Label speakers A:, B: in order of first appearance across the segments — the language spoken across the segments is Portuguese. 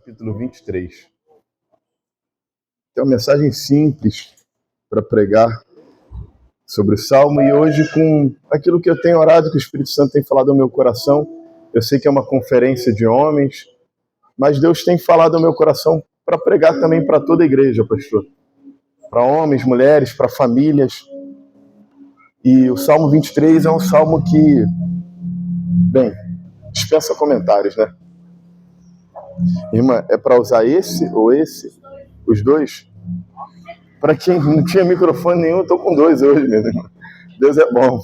A: capítulo 23. Tem uma mensagem simples para pregar sobre o Salmo, e hoje, com aquilo que eu tenho orado, que o Espírito Santo tem falado ao meu coração. Eu sei que é uma conferência de homens, mas Deus tem falado ao meu coração para pregar também para toda a igreja, pastor. Para homens, mulheres, para famílias. E o Salmo 23 é um salmo que, bem, dispensa comentários, né? Irmã, é para usar esse ou esse? Os dois? Para quem não tinha microfone nenhum, eu estou com dois hoje, meu irmão. Deus é bom.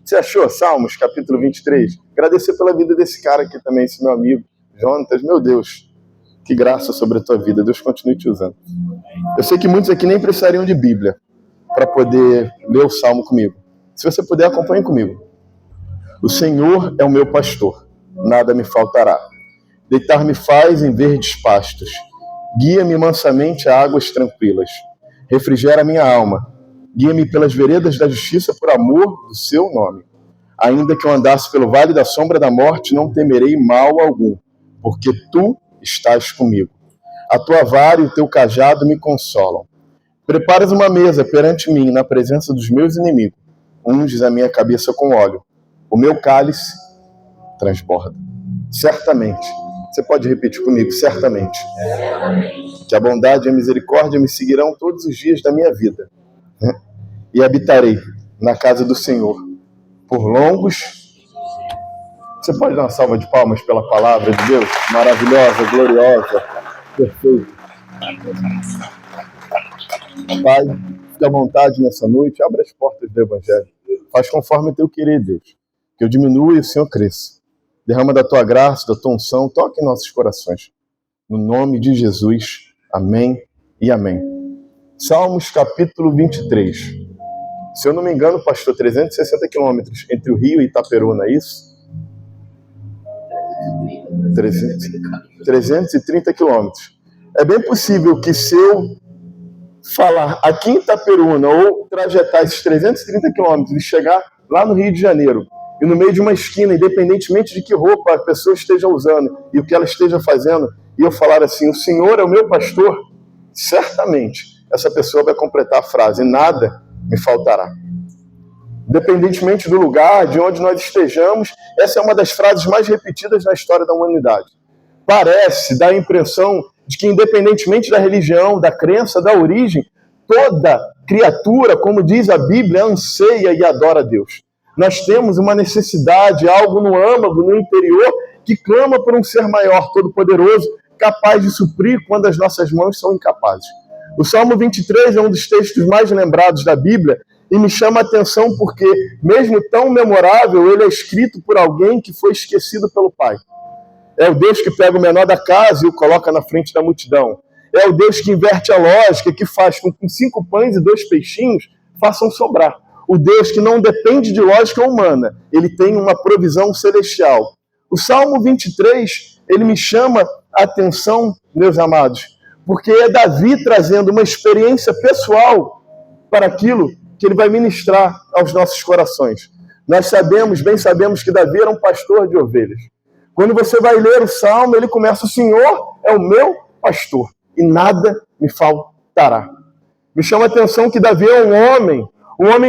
A: Você achou Salmos, capítulo 23? Agradecer pela vida desse cara aqui também, esse meu amigo, Jonatas. Meu Deus, que graça sobre a tua vida. Deus continue te usando. Eu sei que muitos aqui nem precisariam de Bíblia para poder ler o Salmo comigo. Se você puder, acompanhe comigo. O Senhor é o meu pastor, nada me faltará. Deitar-me faz em verdes pastos. Guia-me mansamente a águas tranquilas. Refrigera minha alma. Guia-me pelas veredas da justiça por amor do seu nome. Ainda que eu andasse pelo vale da sombra da morte, não temerei mal algum, porque tu estás comigo. A tua vara e o teu cajado me consolam. Preparas uma mesa perante mim na presença dos meus inimigos. Unges a minha cabeça com óleo. O meu cálice transborda. Certamente. Você pode repetir comigo, certamente. Que a bondade e a misericórdia me seguirão todos os dias da minha vida. E habitarei na casa do Senhor por longos... Você pode dar uma salva de palmas pela palavra de Deus? Maravilhosa, gloriosa, perfeita. Pai, fique à vontade nessa noite, abra as portas do Evangelho. Faz conforme o teu querer, Deus. Que eu diminua e o Senhor cresça. Derrama da tua graça, da tua unção, toque em nossos corações. No nome de Jesus, amém e amém. Salmos capítulo 23. Se eu não me engano, pastor, 360 quilômetros entre o Rio e Itaperuna, é isso? 330 quilômetros. É bem possível que se eu falar aqui em Itaperuna ou trajetar esses 330 quilômetros e chegar lá no Rio de Janeiro, e no meio de uma esquina, independentemente de que roupa a pessoa esteja usando e o que ela esteja fazendo, e eu falar assim, o Senhor é o meu pastor, certamente essa pessoa vai completar a frase, nada me faltará. Independentemente do lugar, de onde nós estejamos, essa é uma das frases mais repetidas na história da humanidade. Parece, dá a impressão de que independentemente da religião, da crença, da origem, toda criatura, como diz a Bíblia, anseia e adora a Deus. Nós temos uma necessidade, algo no âmago, no interior, que clama por um ser maior, todo-poderoso, capaz de suprir quando as nossas mãos são incapazes. O Salmo 23 é um dos textos mais lembrados da Bíblia e me chama a atenção porque, mesmo tão memorável, ele é escrito por alguém que foi esquecido pelo Pai. É o Deus que pega o menor da casa e o coloca na frente da multidão. É o Deus que inverte a lógica, que faz com que 5 pães e 2 peixinhos façam sobrar. O Deus que não depende de lógica humana, ele tem uma provisão celestial. O Salmo 23, ele me chama a atenção, meus amados, porque é Davi trazendo uma experiência pessoal para aquilo que ele vai ministrar aos nossos corações. Nós sabemos, bem sabemos, que Davi era um pastor de ovelhas. Quando você vai ler o Salmo, ele começa, o Senhor é o meu pastor e nada me faltará. Me chama a atenção que Davi é um homem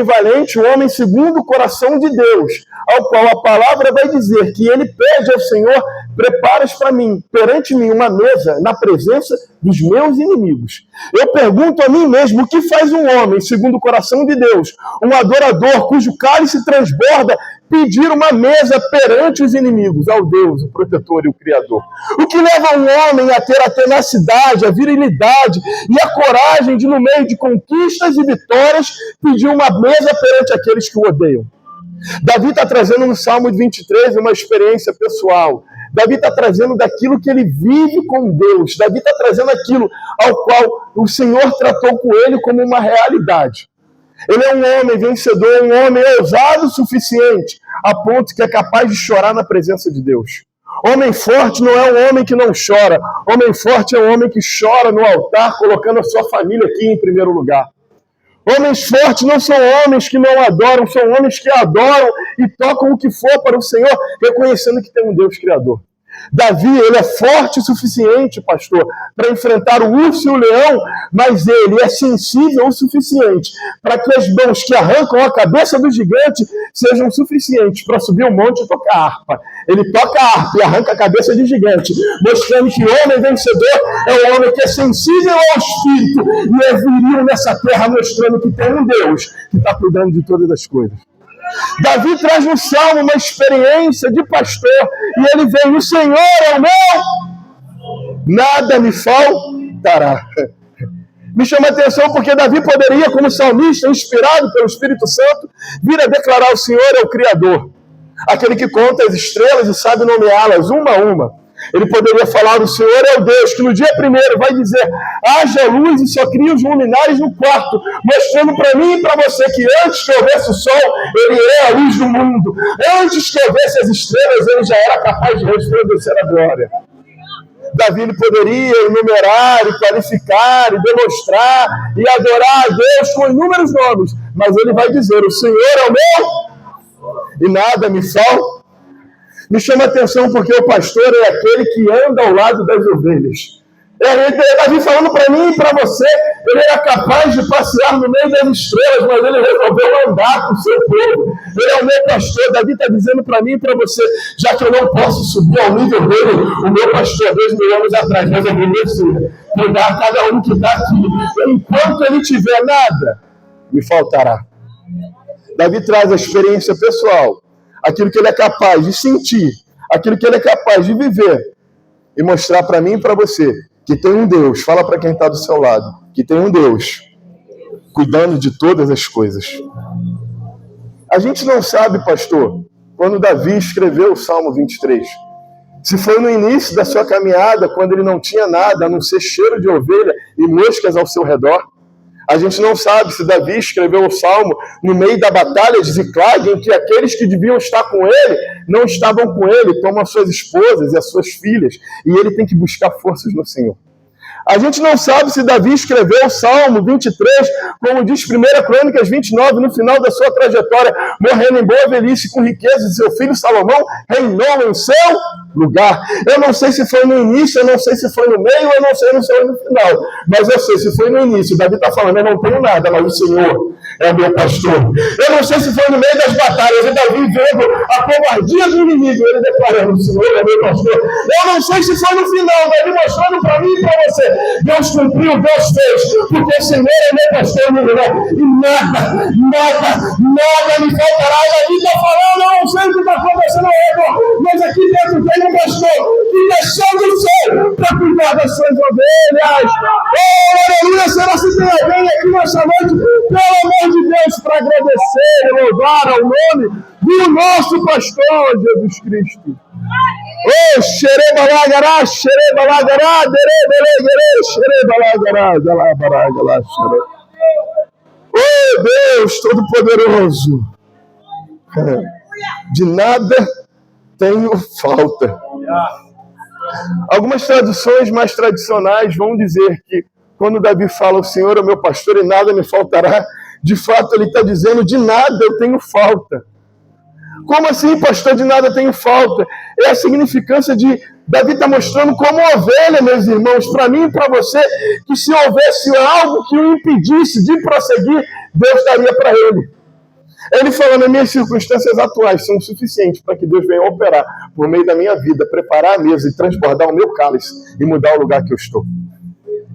A: valente, um homem segundo o coração de Deus, ao qual a palavra vai dizer que ele pede ao Senhor, preparas para mim, perante mim, uma mesa na presença dos meus inimigos. Eu pergunto a mim mesmo, o que faz um homem segundo o coração de Deus, um adorador cujo cálice transborda, pedir uma mesa perante os inimigos, ao Deus, o protetor e o Criador? O que leva um homem a ter a tenacidade, a virilidade e a coragem de, no meio de conquistas e vitórias, pedir uma mesa perante aqueles que o odeiam? Davi está trazendo no Salmo 23 uma experiência pessoal. Davi está trazendo daquilo que ele vive com Deus. Davi está trazendo aquilo ao qual o Senhor tratou com ele como uma realidade. Ele é um homem vencedor, um homem ousado o suficiente, a ponto que é capaz de chorar na presença de Deus. Homem forte não é um homem que não chora. Homem forte é um homem que chora no altar, colocando a sua família aqui em primeiro lugar. Homens fortes não são homens que não adoram, são homens que adoram e tocam o que for para o Senhor, reconhecendo que tem um Deus Criador. Davi, ele é forte o suficiente, pastor, para enfrentar o urso e o leão, mas ele é sensível o suficiente para que as mãos que arrancam a cabeça do gigante sejam suficientes para subir o monte e tocar harpa. Ele toca a harpa e arranca a cabeça do gigante, mostrando que o homem vencedor é o homem que é sensível ao espírito e é viril nessa terra, mostrando que tem um Deus que está cuidando de todas as coisas. Davi traz no Salmo uma experiência de pastor e ele vem: o Senhor é o meu, nada me faltará. Me chama a atenção porque Davi poderia, como salmista, inspirado pelo Espírito Santo, vir a declarar: o Senhor é o Criador, aquele que conta as estrelas e sabe nomeá-las uma a uma. Ele poderia falar: o Senhor é o Deus que no dia primeiro vai dizer: haja luz, e só cria os luminares no quarto, mostrando para mim e para você que antes que houvesse o sol, ele é a luz do mundo. Antes que houvesse as estrelas, ele já era capaz de resplandecer a glória. Davi ele poderia enumerar e qualificar e demonstrar e adorar a Deus com inúmeros nomes, mas ele vai dizer: o Senhor é o meu e nada me falta. Me chama a atenção porque o pastor é aquele que anda ao lado das ovelhas. Davi falando para mim e para você, ele era capaz de passear no meio das estrelas, mas ele resolveu andar com o seu povo. Ele é o meu pastor. Davi está dizendo para mim e para você: já que eu não posso subir ao nível dele, o meu pastor, 2000 anos atrás, resolveu descer, cuidar a cada um que está aqui. Enquanto ele tiver nada, me faltará. Davi traz a experiência pessoal, aquilo que ele é capaz de sentir, aquilo que ele é capaz de viver, e mostrar para mim e para você que tem um Deus. Fala para quem está do seu lado que tem um Deus cuidando de todas as coisas. A gente não sabe, pastor, quando Davi escreveu o Salmo 23, se foi no início da sua caminhada, quando ele não tinha nada a não ser cheiro de ovelha e moscas ao seu redor. A gente não sabe se Davi escreveu o Salmo no meio da batalha de Ziclag, em que aqueles que deviam estar com ele não estavam com ele, tomam as suas esposas e as suas filhas, e ele tem que buscar forças no Senhor. A gente não sabe se Davi escreveu o Salmo 23, como diz 1 Crônicas 29, no final da sua trajetória, morrendo em boa velhice com riqueza, de seu filho Salomão reinou em seu lugar. Eu não sei se foi no início, eu não sei se foi no meio, eu não sei se foi no final, mas eu sei se foi no início. Davi está falando: eu não tenho nada, mas o Senhor é o meu pastor. Eu não sei se foi no meio das batalhas, e Davi vendo a covardia do inimigo, ele declarando: o Senhor é meu pastor. Eu não sei se foi no final, Davi mostrando para mim e para você: Deus cumpriu, Deus fez, porque o Senhor é meu pastor, e nada me faltará. Davi está falando: eu não sei o que está acontecendo ao redor, mas aqui dentro tem um pastor que desceu do céu para cuidar das suas ovelhas. Oh, aleluia! Será se tem alguém aqui nessa noite, pelo amor de Deus, para agradecer e louvar ao nome do nosso pastor Jesus Cristo. Oh, xerebalagará, xerebalagará, derebelegerê, xerebalagará, xere. Oh, Deus Todo-Poderoso, de nada tenho falta. Algumas traduções mais tradicionais vão dizer que quando Davi fala: o Senhor é o meu pastor e nada me faltará, de fato ele está dizendo: de nada eu tenho falta. Como assim, pastor, de nada tenho falta? É a significância de Davi está mostrando como ovelha, meus irmãos, para mim e para você, que se houvesse algo que o impedisse de prosseguir, Deus daria para ele. Ele falando: as minhas circunstâncias atuais são suficientes para que Deus venha operar por meio da minha vida, preparar a mesa e transbordar o meu cálice e mudar o lugar que eu estou.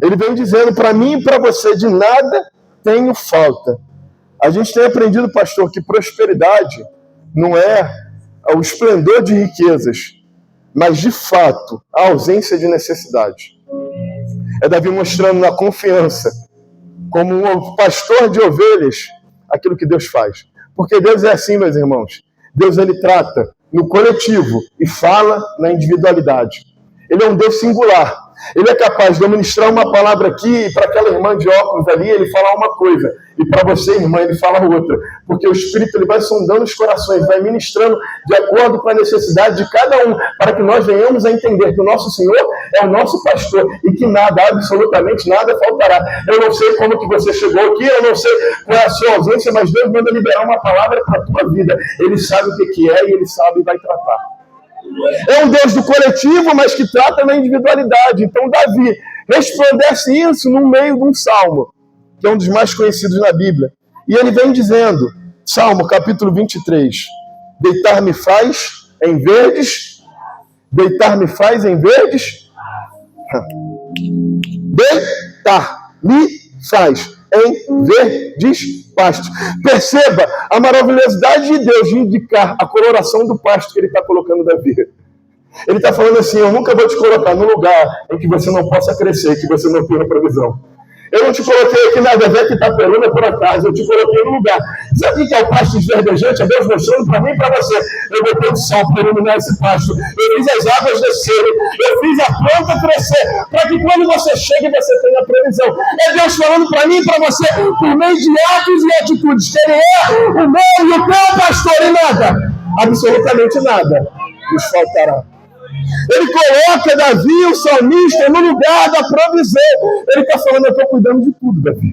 A: Ele vem dizendo para mim e para você: de nada tenho falta. A gente tem aprendido, pastor, que prosperidade não é o esplendor de riquezas, mas de fato a ausência de necessidade. É Davi mostrando na confiança, como um pastor de ovelhas, aquilo que Deus faz. Porque Deus é assim, meus irmãos. Deus, ele trata no coletivo e fala na individualidade. Ele é um Deus singular. Ele é capaz de ministrar uma palavra aqui e para aquela irmã de óculos ali ele falar uma coisa. E para você, irmã, ele fala outra. Porque o Espírito ele vai sondando os corações, vai ministrando de acordo com a necessidade de cada um, para que nós venhamos a entender que o nosso Senhor é o nosso pastor e que nada, absolutamente nada faltará. Eu não sei como que você chegou aqui, eu não sei qual é a sua ausência, mas Deus manda liberar uma palavra para a tua vida. Ele sabe o que é e ele sabe e vai tratar. É um Deus do coletivo, mas que trata na individualidade. Então, Davi resplandece isso no meio de um salmo, que é um dos mais conhecidos na Bíblia. E ele vem dizendo, Salmo capítulo 23, deitar-me faz em verdes, deitar-me faz em verdes, deitar-me faz em verdes pastos. Perceba a maravilhosidade de Deus de indicar a coloração do pasto que ele está colocando Davi. Ele está falando assim, eu nunca vou te colocar num lugar em que você não possa crescer, que você não tenha provisão. Eu não te coloquei aqui na Deserta Itaperuna por acaso, eu te coloquei no lugar. Sabe o que é o pasto esverdejante? É Deus mostrando para mim e para você. Eu botei o sol para iluminar esse pasto. Eu fiz as águas descerem. Eu fiz a planta crescer. Para que quando você chegue, você tenha provisão. É Deus falando para mim e para você, por meio de atos e atitudes, que Ele é o meu e o teu pastor, e nada, absolutamente nada, nos faltará. Ele coloca Davi, o salmista, no lugar da provisão. Ele está falando, eu estou cuidando de tudo, Davi.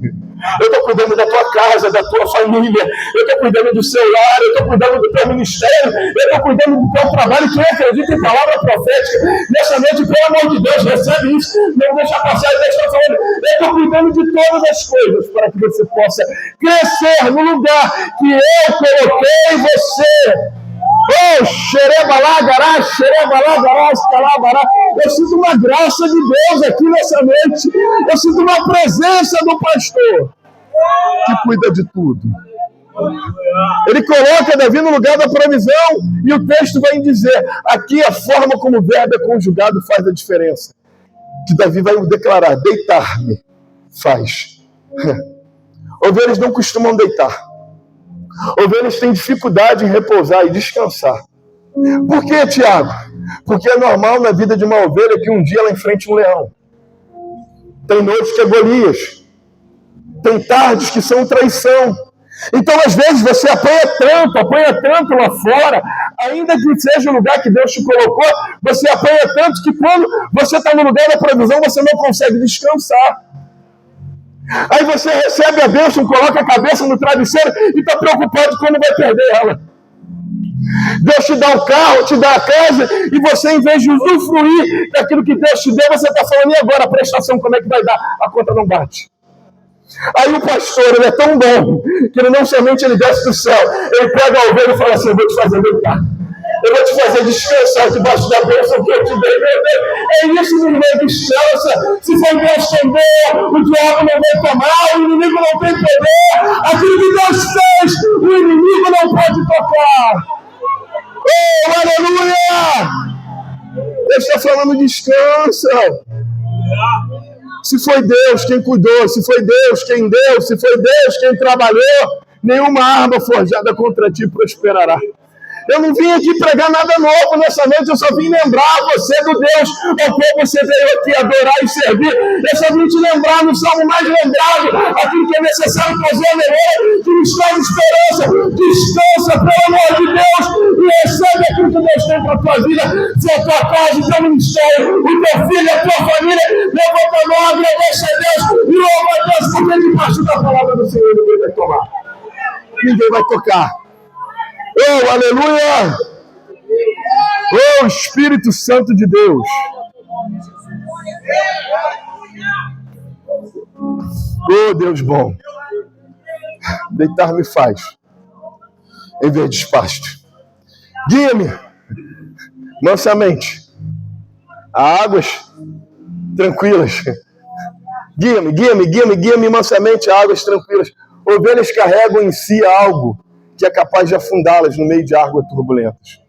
A: Eu estou cuidando da tua casa, da tua família. Eu estou cuidando do seu lar, eu estou cuidando do teu ministério. Eu estou cuidando do teu trabalho. Quem acredita em palavra profética, nessa noite, pelo amor de Deus, recebe isso. Não deixa passar, Deus está falando. Eu estou cuidando de todas as coisas para que você possa crescer no lugar que eu coloquei você. Oh, xerebalá, xerebalá, escalabará. Eu sinto uma graça de Deus aqui nessa noite. Eu sinto uma presença do pastor que cuida de tudo. Ele coloca Davi no lugar da provisão. E o texto vai dizer, aqui a forma como o verbo é conjugado faz a diferença. Que Davi vai declarar, deitar-me faz. Ovelhas não costumam deitar. Ovelhas têm dificuldade em repousar e descansar. Por quê, Tiago? Porque é normal na vida de uma ovelha que um dia ela enfrente um leão. Tem noites que é Golias. Tem tardes que são traição. Então, às vezes, você apanha tanto lá fora, ainda que seja o lugar que Deus te colocou, você apanha tanto que quando você está no lugar da provisão, você não consegue descansar. Aí você recebe a bênção, coloca a cabeça no travesseiro e está preocupado quando vai perder ela. Deus te dá o carro, te dá a casa, e você, em vez de usufruir daquilo que Deus te deu, você está falando, e agora a prestação, como é que vai dar? A conta não bate. Aí o pastor, ele é tão bom, que ele não somente ele desce do céu, ele pega a ovelha e fala assim, eu vou te fazer deitar. Eu vou te fazer descansar debaixo da bênção que eu te dei, meu Deus. É isso, meu irmão, descansa. Se for Deus tender, o diabo não vai tomar, o inimigo não tem poder. Aquilo que Deus fez, o inimigo não pode tocar. Oh, aleluia! Deus está falando, descansa. Se foi Deus quem cuidou, se foi Deus quem deu, se foi Deus quem trabalhou, nenhuma arma forjada contra ti prosperará. Eu não vim aqui pregar nada novo nessa noite, eu só vim lembrar você do Deus ao qual você veio aqui adorar e servir. Eu só vim te lembrar no salmo mais lembrado, aquilo que é necessário trazer a memória, que nos traz esperança. Descansa, pelo amor de Deus, e recebe aquilo que Deus tem para a tua vida, se a tua casa, o teu ministério, o teu filho, a tua família. Levanta a mão, agradece a Deus e louva a Deus, porque debaixo da palavra do Senhor ninguém vai tomar. Ninguém vai tocar. Oh, aleluia! Oh, Espírito Santo de Deus! Oh, Deus bom! Deitar-me faz, em vez de pasto. Guia-me mansamente a águas tranquilas. Guia-me mansamente a águas tranquilas. Ovelhas carregam em si algo que é capaz de afundá-las no meio de águas turbulentas.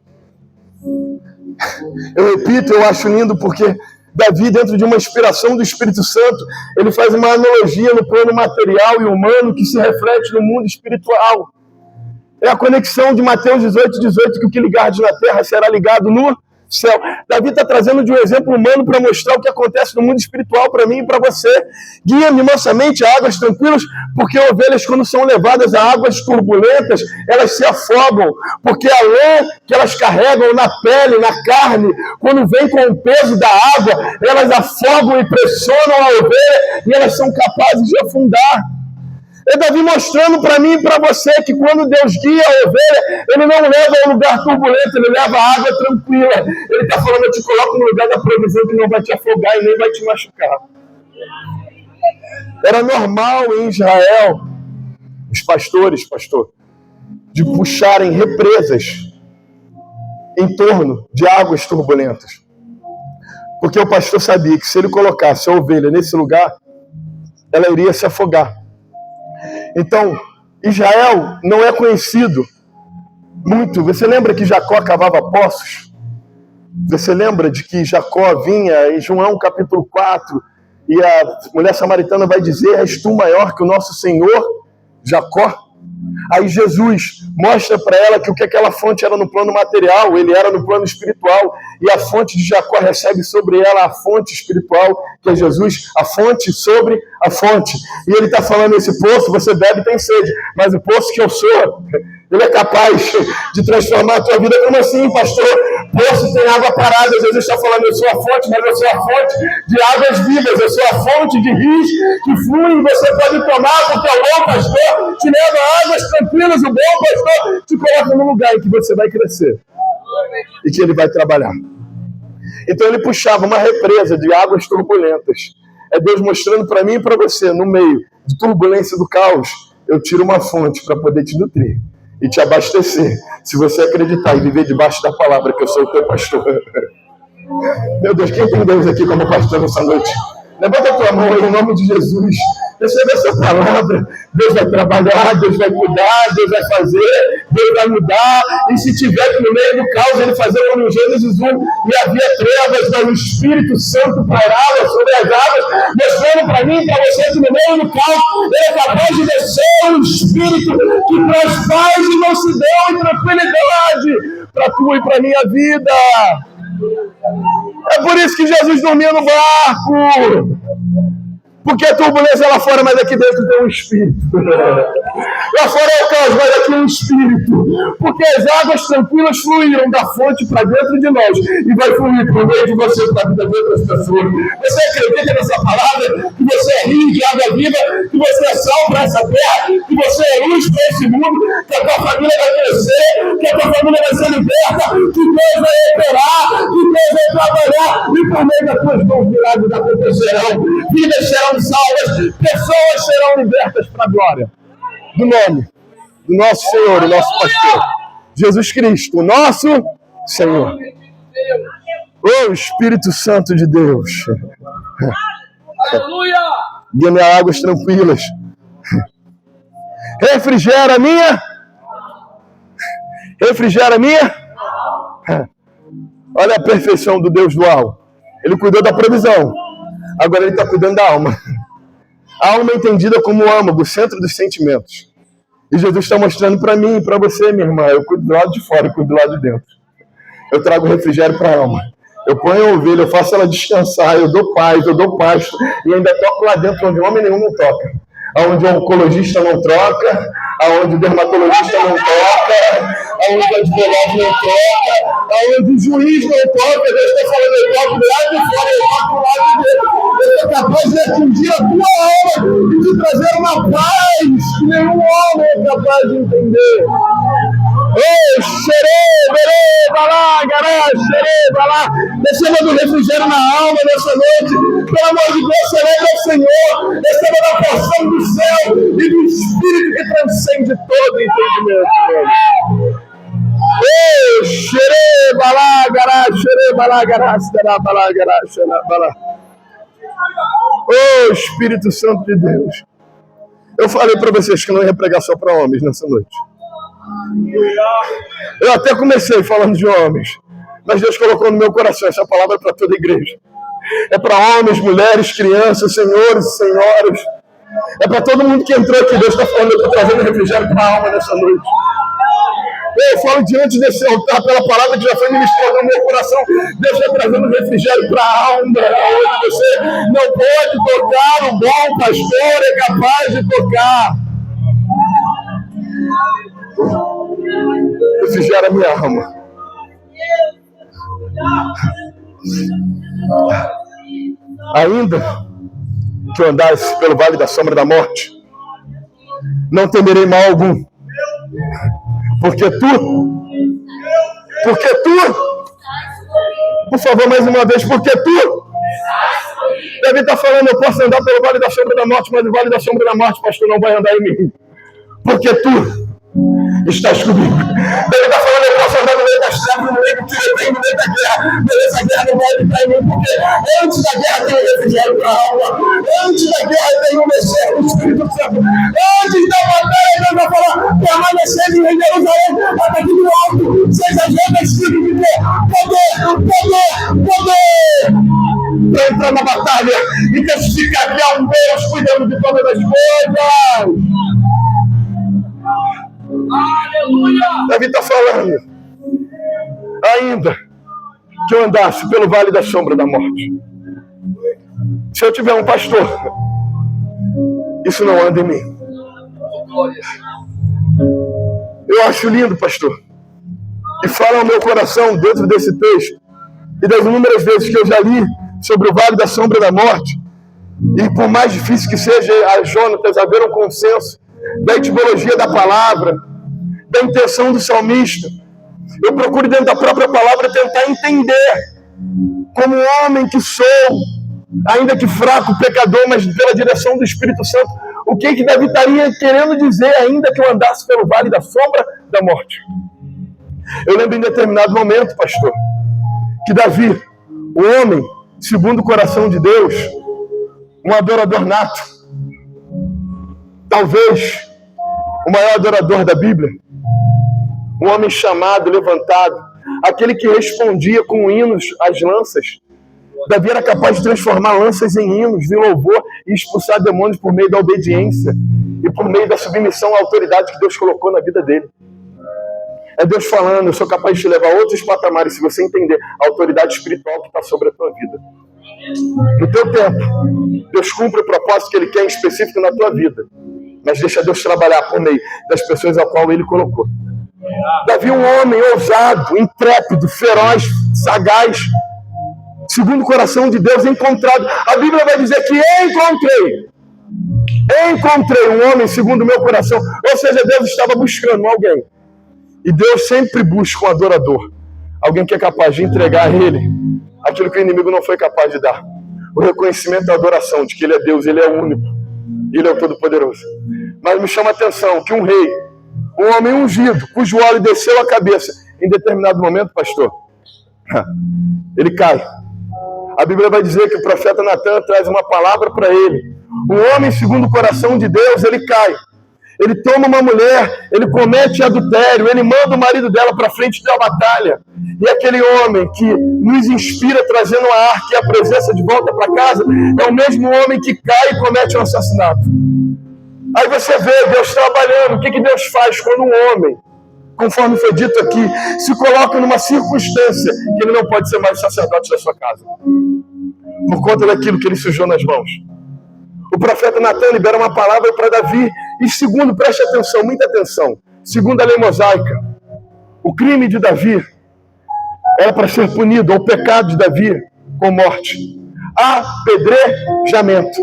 A: Eu repito, eu acho lindo porque Davi, dentro de uma inspiração do Espírito Santo, ele faz uma analogia no plano material e humano que se reflete no mundo espiritual. É a conexão de Mateus 18, que o que ligares na terra será ligado no céu. Davi está trazendo de um exemplo humano para mostrar o que acontece no mundo espiritual para mim e para você. Guia-me mansamente a águas tranquilas, porque ovelhas, quando são levadas a águas turbulentas, elas se afogam, porque a lã que elas carregam na pele, na carne, quando vem com o peso da água, elas afogam e pressionam a ovelha e elas são capazes de afundar. É Davi mostrando para mim e para você que quando Deus guia a ovelha, Ele não leva a um lugar turbulento, Ele leva a água tranquila. Ele está falando, eu te coloco no lugar da provisão que não vai te afogar e nem vai te machucar. Era normal em Israel, os pastores, de puxarem represas em torno de águas turbulentas. Porque o pastor sabia que se ele colocasse a ovelha nesse lugar, ela iria se afogar. Então, Israel não é conhecido muito. Você lembra que Jacó cavava poços? Você lembra de que Jacó vinha em João capítulo 4 e a mulher samaritana vai dizer, és tu maior que o nosso Senhor, Jacó? Aí Jesus mostra para ela que o que aquela fonte era no plano material, ele era no plano espiritual, e a fonte de Jacó recebe sobre ela a fonte espiritual, que é Jesus, a fonte sobre a fonte. E ele está falando, esse poço você bebe e tem sede, mas o poço que eu sou, ele é capaz de transformar a tua vida. Como assim, pastor? Poço tem água parada. Jesus está falando, eu sou a fonte, mas eu sou a fonte de águas vivas. Eu sou a fonte de rios que fluem e você pode tomar, porque o bom pastor te leva a águas tranquilas. O bom pastor te coloca num lugar em que você vai crescer e que ele vai trabalhar. Então ele puxava uma represa de águas turbulentas. É Deus mostrando para mim e para você, no meio de turbulência do caos, eu tiro uma fonte para poder te nutrir e te abastecer, se você acreditar e viver debaixo da palavra que eu sou o teu pastor. Meu Deus, quem tem Deus aqui como pastor nessa noite? Levanta a tua mão aí, em nome de Jesus. Receba essa palavra. Deus vai trabalhar, Deus vai cuidar, Deus vai fazer, Deus vai mudar. E se tiver no meio do caos, ele fazer como em Gênesis 1, e havia trevas, mas o Espírito Santo pairava sobre as águas, mostrando para mim e para você que no meio do caos, ele é capaz de descer um Espírito que para os pais e não se deu em tranquilidade para a tua e para a minha vida. É por isso que Jesus dormia no barco. Porque a turbulência lá fora, mas aqui dentro tem um Espírito. Lá fora é o caos, mas aqui é um Espírito. Porque as águas tranquilas fluíram da fonte para dentro de nós. E vai fluir por meio de você para a vida de outras pessoas. Você acredita nessa palavra? Que você é rio de água viva? Que você é sal para essa terra? Que você é luz para esse mundo? Que a tua família vai crescer? Que a tua família vai ser liberta? Que Deus vai operar? Que Deus vai trabalhar? E por meio das tuas mãos milagres acontecerão. Vidas serão salvas, pessoas serão libertas para a glória do nome do nosso Senhor, o nosso pastor, Jesus Cristo, o nosso Senhor. O Espírito Santo de Deus. Aleluia! Guia-me a águas tranquilas. Refrigera a minha. Refrigera a minha. Olha a perfeição do Deus dual. Ele cuidou da provisão. Agora ele está cuidando da alma. A alma é entendida como o âmago, o centro dos sentimentos. E Jesus está mostrando para mim e para você, minha irmã. Eu cuido do lado de fora, eu cuido do lado de dentro. Eu trago refrigério para a alma. Eu ponho a ovelha, eu faço ela descansar, eu dou paz, eu dou pasto. E ainda toco lá dentro onde homem nenhum não toca. Aonde o oncologista não troca, aonde o dermatologista não toca, aonde o advogado não toca, aonde o juiz não toca. Deus está falando, eu toco do lado de fora, eu toco do lado de dentro. Eu sou capaz de atingir a tua alma e de trazer uma paz que nenhum homem é capaz de entender. Ei, receba do refrigério na alma nessa noite. Pelo amor de Deus, celebra o Senhor. Receba da porção do céu e do Espírito que transcende todo entendimento. Ei, oh, Espírito Santo de Deus. Eu falei para vocês que não ia pregar só para homens nessa noite. Eu até comecei falando de homens, mas Deus colocou no meu coração essa palavra para toda a igreja. É para homens, mulheres, crianças, senhores e senhoras. É para todo mundo que entrou aqui. Deus está falando, eu estou trazendo refrigério para a alma nessa noite. Eu falo diante desse altar pela palavra que já foi ministrada no meu coração. Deus está trazendo refrigério para a alma. Onde você não pode tocar, o bom pastor é capaz de tocar. Refrigera a minha alma. Ainda que eu andasse pelo vale da sombra da morte, não temerei mal algum. Porque tu, por favor, mais uma vez, porque tu, Davi está falando, eu posso andar pelo vale da sombra da morte, mas o vale da sombra da morte, pastor, não vai andar em mim. Porque tu estás comigo. Davi está falando, eu posso andar no meio das trevas, no meio do tiroteio, no meio da guerra, mas essa guerra não vai entrar em mim, porque antes da guerra tem um refrigério para a alma, antes da guerra tem um mexer do Espírito Santo, antes da batalha Deus vai falar, permanecendo em Jerusalém, até que no alto seja revestido de poder, para entrar na batalha e testificar que há um Deus cuidando de todas as coisas. Aleluia! Davi está falando, ainda que eu andasse pelo vale da sombra da morte, se eu tiver um pastor, isso não anda em mim. Eu acho lindo, pastor, e fala ao meu coração dentro desse texto e das inúmeras vezes que eu já li sobre o vale da sombra da morte, e por mais difícil que seja, a Jonatas haver um consenso da etimologia da palavra, da intenção do salmista, eu procuro dentro da própria palavra tentar entender, como homem que sou, ainda que fraco, pecador, mas pela direção do Espírito Santo, o que Davi estaria querendo dizer, ainda que eu andasse pelo vale da sombra da morte. Eu lembro em determinado momento, pastor, que Davi, o homem segundo o coração de Deus, um adorador nato, talvez o maior adorador da Bíblia, um homem chamado, levantado, aquele que respondia com hinos às lanças. Davi era capaz de transformar lanças em hinos de louvor e expulsar demônios por meio da obediência e por meio da submissão à autoridade que Deus colocou na vida dele. É Deus falando, eu sou capaz de te levar a outros patamares se você entender a autoridade espiritual que está sobre a tua vida. No teu tempo, Deus cumpre o propósito que Ele quer em específico na tua vida, mas deixa Deus trabalhar por meio das pessoas ao qual Ele colocou. Davi, um homem ousado, intrépido, feroz, sagaz, segundo o coração de Deus, encontrado. A Bíblia vai dizer que encontrei um homem segundo o meu coração. Ou seja, Deus estava buscando alguém. E Deus sempre busca um adorador. Alguém que é capaz de entregar a Ele aquilo que o inimigo não foi capaz de dar. O reconhecimento da adoração, de que Ele é Deus, Ele é o único. Ele é o Todo-Poderoso. Mas me chama a atenção que um rei, um homem ungido, cujo óleo desceu a cabeça, em determinado momento, pastor, ele cai. A Bíblia vai dizer que o profeta Natan traz uma palavra para ele. Um homem segundo o coração de Deus, ele cai. Ele toma uma mulher, ele comete adultério, ele manda o marido dela para frente da batalha. E aquele homem que nos inspira trazendo a arca e a presença de volta para casa, é o mesmo homem que cai e comete um assassinato. Aí você vê Deus trabalhando. O que Deus faz quando um homem, conforme foi dito aqui, se coloca numa circunstância que ele não pode ser mais sacerdote da sua casa, por conta daquilo que ele sujou nas mãos? O profeta Natan libera uma palavra para Davi. E segundo, preste atenção, muita atenção, segundo a lei mosaica, o crime de Davi era para ser punido, ou o pecado de Davi, com morte, apedrejamento.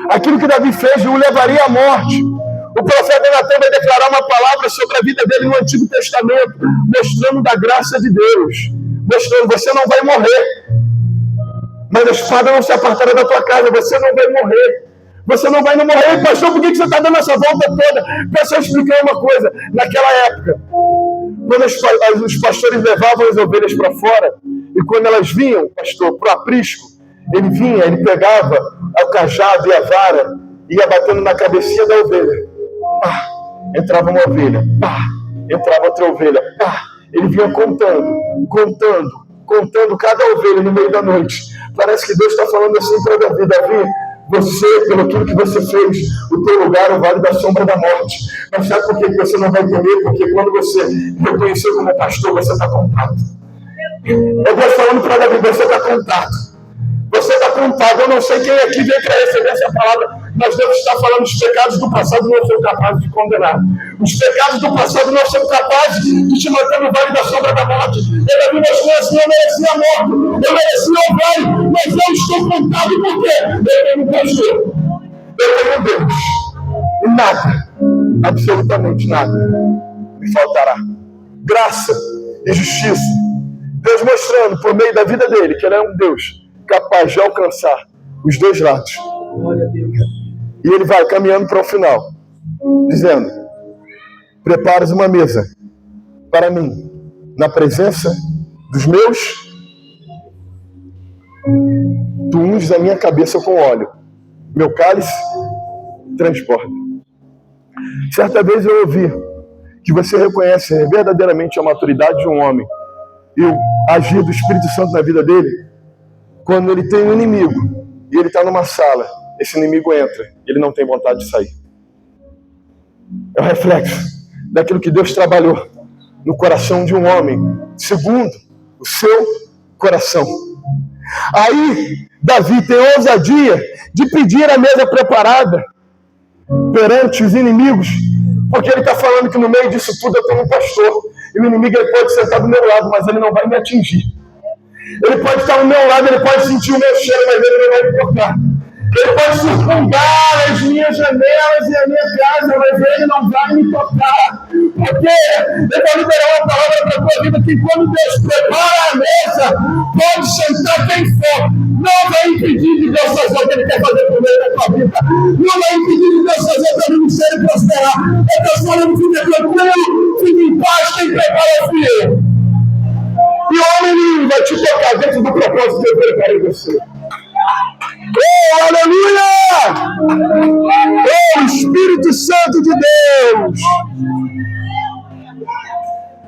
A: Aquilo que Davi fez o levaria à morte. O profeta Natan vai declarar uma palavra sobre a vida dele no Antigo Testamento, mostrando da graça de Deus, mostrando: você não vai morrer, mas a espada não se apartará da tua casa, você não vai morrer. Você não vai morrer, pastor, por que você está dando essa volta toda? Para eu explicar uma coisa. Naquela época, quando os pastores levavam as ovelhas para fora, e quando elas vinham, pastor, para o aprisco, ele vinha, ele pegava o cajado e a vara, ia batendo na cabecinha da ovelha. Pá, entrava uma ovelha. Pá, entrava outra ovelha. Pá, ele vinha contando cada ovelha no meio da noite. Parece que Deus está falando assim para Davi: Davi, você, pelo aquilo que você fez, o teu lugar é o vale da sombra da morte. Mas sabe por que você não vai temer? Porque quando você reconhecer como pastor, você está contado. É Deus falando para Davi: você está contado. Você está contado. Eu não sei quem aqui veio para receber essa palavra, mas Deus está falando: os pecados do passado não são capazes de condenar. Os pecados do passado não são capazes de te manter no vale da sombra da morte. Eu mostrou assim: eu merecia a morte, eu merecia o vale, mas eu estou contado porque eu tenho um pastor, eu tenho Deus. e nada, absolutamente nada, me faltará. Graça e justiça. Deus mostrando por meio da vida dele que ele é um Deus capaz de alcançar os dois lados. E ele vai caminhando para o final, dizendo: preparas uma mesa para mim, na presença dos meus. Tu unges a minha cabeça com óleo, meu cálice transborda. Certa vez eu ouvi que você reconhece verdadeiramente a maturidade de um homem e o agir do Espírito Santo na vida dele quando ele tem um inimigo e ele está numa sala, esse inimigo entra e ele não tem vontade de sair. É o reflexo daquilo que Deus trabalhou no coração de um homem, segundo o seu coração. Aí, Davi tem ousadia de pedir a mesa preparada perante os inimigos, porque ele está falando que no meio disso tudo eu tenho um pastor, e o inimigo ele pode sentar do meu lado, mas ele não vai me atingir. Ele pode estar do meu lado, ele pode sentir o meu cheiro, mas ele não vai me tocar. Ele pode circundar as minhas janelas e a minha casa, mas ele não vai me tocar. Porque eu vou liberar uma palavra para a tua vida que quando Deus prepara a mesa, pode sentar quem for. Não vai impedir de Deus fazer o que Ele quer fazer por meio da tua vida. Não vai impedir de Deus fazer o teu ministério prosperar. É Deus falando, fica tranquilo, fica em paz, quem prepara fui eu. E o homem vai te tocar dentro do propósito que eu preparei você. Oh, aleluia! Oh, Espírito Santo de Deus!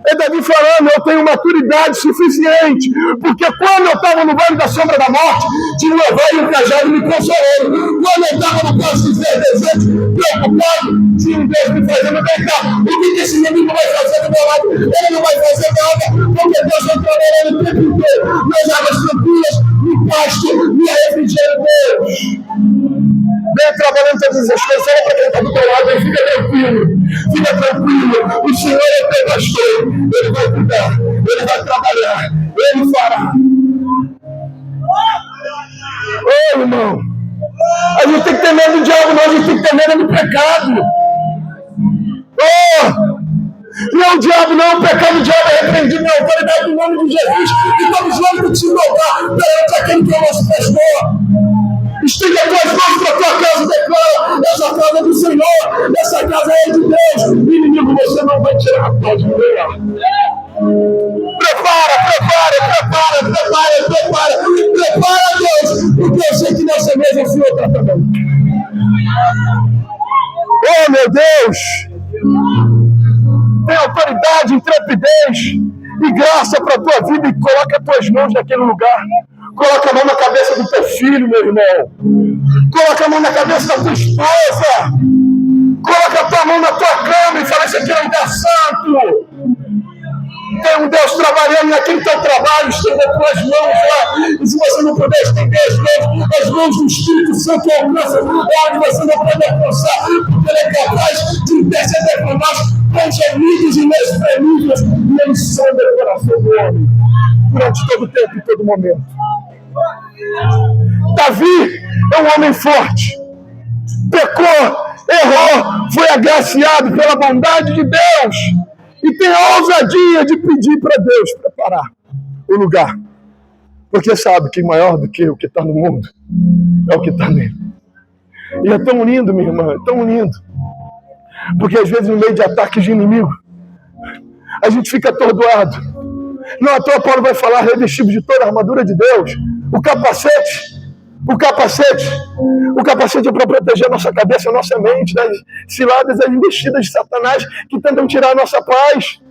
A: É Davi falando, eu tenho maturidade suficiente, porque quando eu estava no vale da sombra da morte, tinha um levar e um cajado me consolando. Quando eu estava no posto de deserto, preocupado, tinha um Deus me fazendo bem cá. O que esse inimigo vai fazer do meu lado? Ele não vai fazer nada, porque Deus está trabalhando o tempo inteiro. Nas águas tranquilas, me pasto, me refrigério, Deus. Vem trabalhando todas as coisas, fala para quem está do teu lado, aí fica tranquilo, o Senhor é teu pastor, Ele vai cuidar, Ele vai trabalhar, Ele fará. Ô irmão, a gente tem que ter medo do diabo, não, a gente tem que ter medo do pecado. Não, o diabo não, o pecado do diabo é repreendido na autoridade do nome de Jesus, e estamos longe de te louvar perante aquele que é o nosso pastor. Estenda as tuas mãos para a tua casa, declara: essa casa é do Senhor, essa casa é de Deus. Inimigo, você não vai tirar a paz de Deus. Prepara, Deus, porque eu sei que nessa mesa o Senhor está também. Oh, meu Deus! Tem autoridade, intrepidez e graça para a tua vida e coloca as tuas mãos naquele lugar. Coloca a mão na cabeça do teu filho, meu irmão. Coloca a mão na cabeça da tua esposa. Coloca a tua mão na tua cama e fala: isso aqui é um lugar santo. Tem um Deus trabalhando naquele teu trabalho. Estenda as tuas mãos lá. E se você não puder estender as mãos do Espírito Santo alcança onde você não pode alcançar, porque Ele é capaz de interceder por nós com gemidos inexprimíveis. E Ele sonda o coração do homem durante todo o tempo e todo momento. Davi é um homem forte, pecou, errou, foi agraciado pela bondade de Deus e tem a ousadia de pedir para Deus preparar o lugar, porque sabe que maior do que o que está no mundo é o que está nele. E é tão lindo, minha irmã, é tão lindo, porque às vezes no meio de ataques de inimigo a gente fica atordoado. Não à toa Paulo vai falar: revestido de toda a armadura de Deus. O capacete é para proteger a nossa cabeça, a nossa mente das ciladas, das investidas de Satanás que tentam tirar a nossa paz.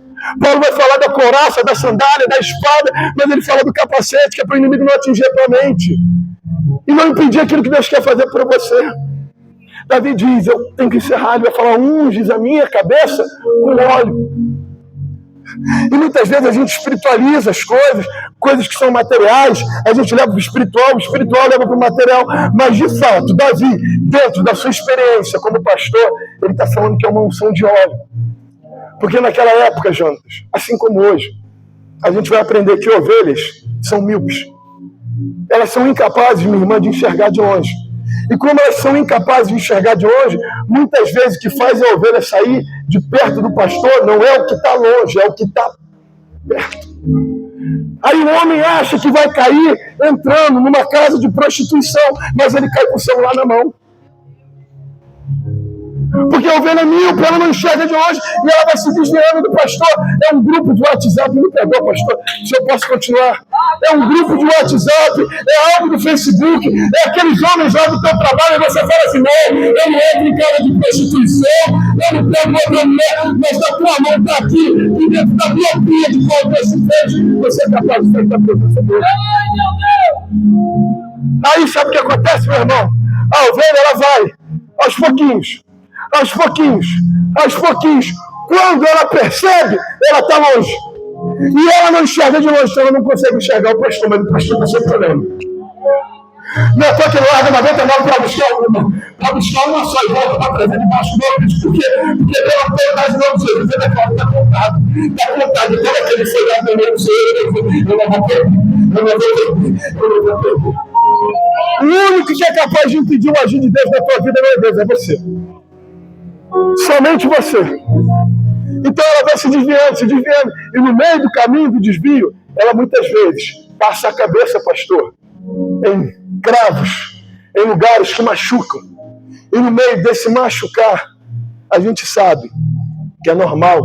A: Paulo vai falar da couraça, da sandália, da espada, mas ele fala do capacete, que é para o inimigo não atingir a tua mente e não impedir aquilo que Deus quer fazer por você. Davi diz: eu tenho que encerrar, ele vai falar: unges a minha cabeça com óleo. E muitas vezes a gente espiritualiza as coisas que são materiais, a gente leva para o espiritual leva para o material, mas de fato, Davi, dentro da sua experiência como pastor, ele está falando que é uma unção de óleo. Porque naquela época, Jonas, assim como hoje, a gente vai aprender que ovelhas são míopes. Elas são incapazes, minha irmã, de enxergar de longe. E como elas são incapazes de enxergar de longe, muitas vezes o que faz a ovelha sair de perto do pastor não é o que está longe, é o que está perto. Aí o homem acha que vai cair entrando numa casa de prostituição, mas ele cai com o celular na mão. Porque a ovelha míope, ela não enxerga de longe e ela vai se desviando do pastor. É um grupo de WhatsApp, me perdoa, pastor, se eu posso continuar. É um grupo de WhatsApp, é algo do Facebook, é aqueles homens lá do teu trabalho e você fala assim, não, eu não entro em casa de prostituição, eu não pego outra mulher, mas a tua mão está aqui e dentro da miopia de qual você fez, você é capaz de sair da presença dele. Aí sabe o que acontece, meu irmão? A ovelha, ela vai aos pouquinhos. Aos pouquinhos, aos pouquinhos. Quando ela percebe, ela está longe. E ela não enxerga de longe, então ela não consegue enxergar o pastor, mas o pastor está sempre olhando. Não é que ele larga 99 para buscar uma. Para buscar uma só e volta para trazer debaixo do outro. Por quê? Porque pela autoridade do nome de Jesus, ele está contado. Está contado. Então é que ele foi lá no nome de Jesus, eu não vou perder. Eu não vou perder. O único que é capaz de impedir o agir de Deus na tua vida não é Deus, é você. Somente você. Então ela vai se desviando. E no meio do caminho do desvio, ela muitas vezes passa a cabeça, pastor, em cravos, em lugares que machucam. E no meio desse machucar, a gente sabe que é normal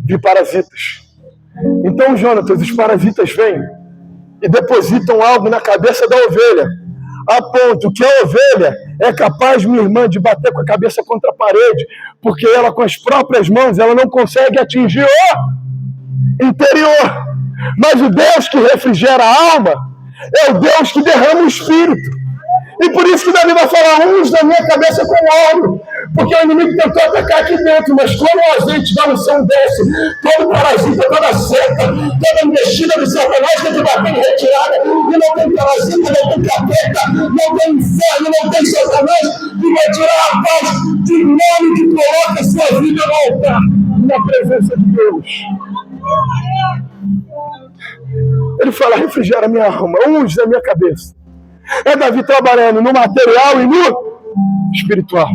A: vir parasitas. Então, Jonatas, os parasitas vêm e depositam algo na cabeça da ovelha, a ponto que a ovelha é capaz, minha irmã, de bater com a cabeça contra a parede, porque ela, com as próprias mãos, ela não consegue atingir o interior. Mas o Deus que refrigera a alma é o Deus que derrama o espírito. E por isso que Davi vai falar, uns da minha cabeça com óleo, porque o inimigo tentou atacar aqui dentro, mas quando o azeite da unção desce, todo parasita, toda seta, toda investida do Satanás tem que bater em retirada, e não tem parasita, não tem capeta, não tem inferno, não tem Satanás, que vai tirar a paz de nome que coloca a sua vida no altar, na presença de Deus. Ele fala, refrigera a minha alma, unge a minha cabeça. É Davi trabalhando no material e no espiritual.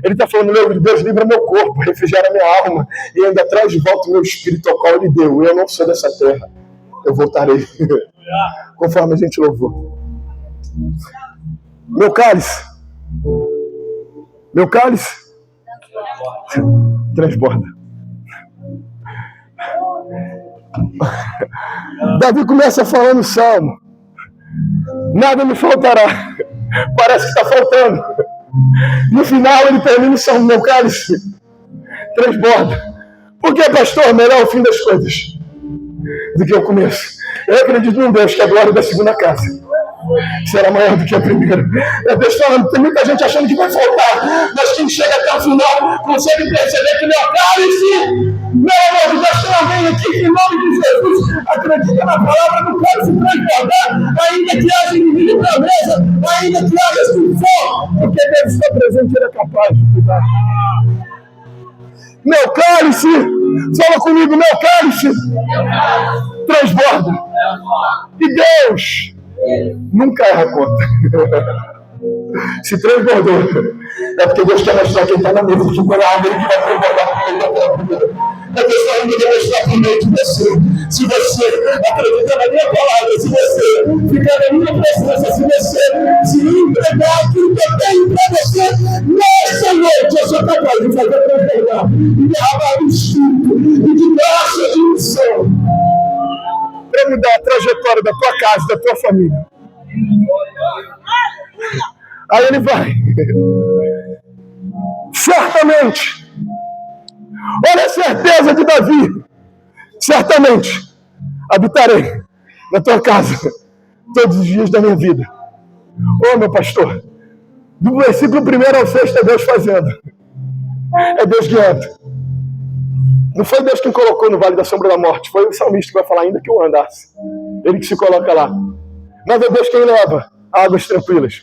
A: Ele está falando, meu Deus, livra meu corpo, refrigera minha alma e ainda traz de volta o meu espírito ao qual ele deu. Eu não sou dessa terra, eu voltarei. Conforme a gente louvou. Meu cálice transborda. Davi começa falando o salmo. Nada me faltará. Parece que está faltando. No final ele termina o salmo, meu cálice transborda. Por que, pastor? Melhor o fim das coisas do que o começo. Eu acredito num Deus que a glória da segunda casa será maior do que a primeira. É Deus falando, tem muita gente achando que vai faltar, mas quem chega até o final consegue perceber que meu cálice, meu amor de Deus, tem alguém aqui que, em nome de Jesus, acredita na palavra do cálice transbordar, ainda que haja inimigo na mesa, ainda que haja assim for, porque Deus está presente, ele é capaz de cuidar. Meu cálice, fala comigo, meu cálice transborda. E Deus nunca erra a conta. Se transbordou, é porque Deus quer mostrar quem está na mesa que quando a árvore que vai transbordar por meio da tua vida. É Deus está indo demonstrar por meio de você. Se você acredita na minha palavra, se você ficar na minha presença, se você se entregar aquilo que eu tenho para você, nessa noite eu sou capaz de fazer transbordar e derramar o espírito e de graça de unção para mudar a trajetória da tua casa, da tua família. Aí ele vai. Certamente. Olha a certeza de Davi. Certamente habitarei na tua casa todos os dias da minha vida. Ô, meu pastor, do versículo 1 ao 6 é Deus fazendo. É Deus guiando. Não foi Deus quem colocou no vale da sombra da morte. Foi o salmista que vai falar, ainda que eu andasse. Ele que se coloca lá. Mas é Deus quem leva águas tranquilas.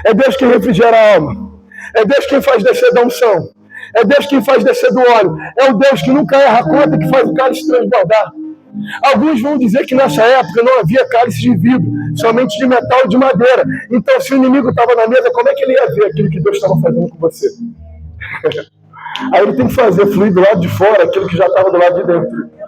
A: É Deus quem refrigera a alma. É Deus quem faz descer da unção. É Deus quem faz descer do óleo. É o Deus que nunca erra a conta, que faz o cálice transbordar. Alguns vão dizer que nessa época não havia cálice de vidro. somente de metal e de madeira. Então, se o inimigo estava na mesa, como é que ele ia ver aquilo que Deus estava fazendo com você? Aí ele tem que fazer fluir do lado de fora aquilo que já estava do lado de dentro.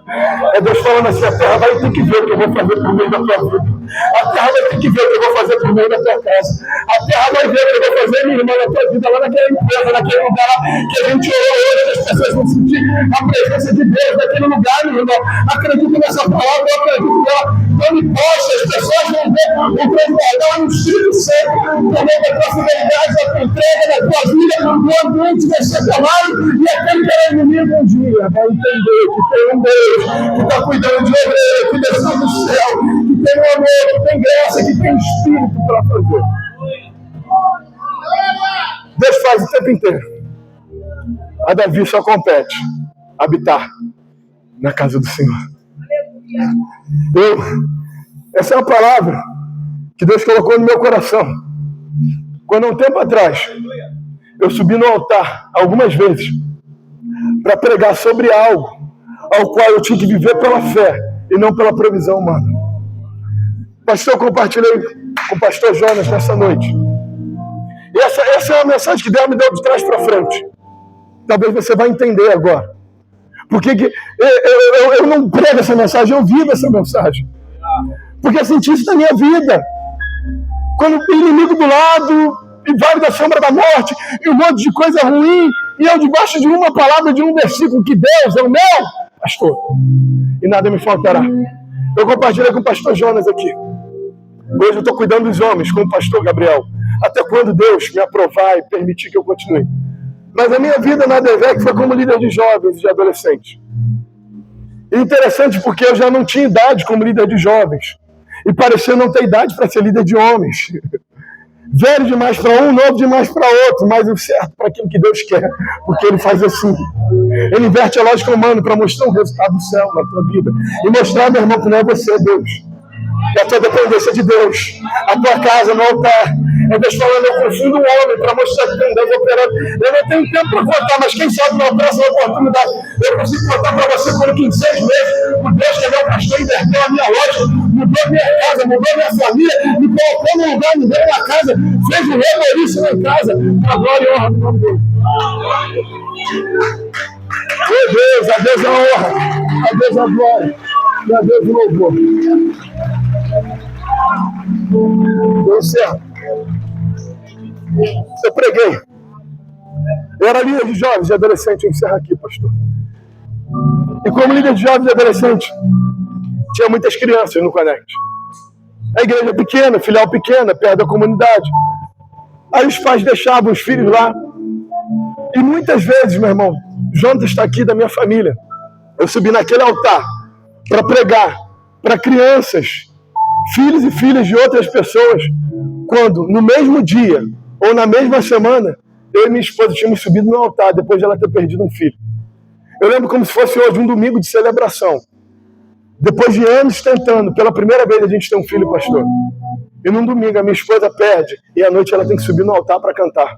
A: É Deus falando assim: a terra vai ter que ver o que eu vou fazer por meio da tua vida. A terra vai ter que ver o que eu vou fazer por meio da tua casa. A terra vai ver o que eu vou fazer, minha irmã, na tua vida, lá naquela empresa, naquele lugar lá que a gente orou hoje, as pessoas vão sentir a presença de Deus naquele lugar, meu irmão. Acredito nessa palavra, eu acredito nela. Quando posta, as pessoas vão ver o transbordar no Espírito Santo, também da tua fidelidade, da tua entrega, da tua vida, o ambiente vai ser calado, e aquele que era inimigo um dia vai entender que tem um Deus que está cuidando de obreiro, que desceu do céu, que tem um amor, que tem graça, que tem espírito para fazer. Deus faz o tempo inteiro. A Davi só compete habitar na casa do Senhor. Essa é uma palavra que Deus colocou no meu coração. Quando há um tempo atrás, eu subi no altar algumas vezes para pregar sobre algo ao qual eu tinha que viver pela fé e não pela provisão humana. Pastor, eu compartilhei com o pastor Jonas nessa noite. E essa é uma mensagem que Deus me deu de trás para frente. Talvez você vai entender agora. Porque eu não prego essa mensagem, eu vivo essa mensagem. Porque eu senti isso na minha vida. Quando o inimigo do lado, e vale da sombra da morte, e um monte de coisa ruim, e eu debaixo de uma palavra, de um versículo, que Deus é o meu pastor, e nada me faltará. Eu compartilhei com o pastor Jonas aqui. Hoje eu estou cuidando dos homens, com o pastor Gabriel. Até quando Deus me aprovar e permitir que eu continue. Mas a minha vida na ADVEC foi como líder de jovens e de adolescentes. E interessante porque eu já não tinha idade como líder de jovens. E parecia não ter idade para ser líder de homens. Velho demais para um, novo demais para outro, mas o certo para aquilo que Deus quer, porque Ele faz assim. Ele inverte a lógica humana para mostrar o resultado do céu na tua vida. E mostrar, meu irmão, que não é você, Deus. É a tua dependência de Deus. A tua casa no altar. É Deus falando: eu confundo o homem para mostrar que tem Deus operando. Eu não tenho tempo para contar, mas quem sabe na próxima oportunidade eu consigo contar para você como que em 6 meses o Deus que é meu pastor inverteu a minha lógica, mudou a minha casa, mudou a minha família, me colocou no lugar, me deu na casa, fez um revolução em casa, para a glória e honra do nome dele. Meu Deus, a Deus a honra, a Deus a glória e a Deus o louvor. Deu certo. Eu preguei. Eu era líder de jovens e adolescentes. Eu encerro aqui, pastor. E como líder de jovens e adolescentes, tinha muitas crianças no Connect. A igreja é pequena, filial pequena, perto da comunidade. Aí os pais deixavam os filhos lá. E muitas vezes, meu irmão, Jonas está aqui da minha família. Eu subi naquele altar para pregar para crianças, filhos e filhas de outras pessoas, quando no mesmo dia ou na mesma semana, eu e minha esposa tínhamos subido no altar depois de ela ter perdido um filho. Eu lembro como se fosse hoje um domingo de celebração. Depois de anos tentando, pela primeira vez a gente tem um filho, pastor. E num domingo a minha esposa perde e à noite ela tem que subir no altar para cantar.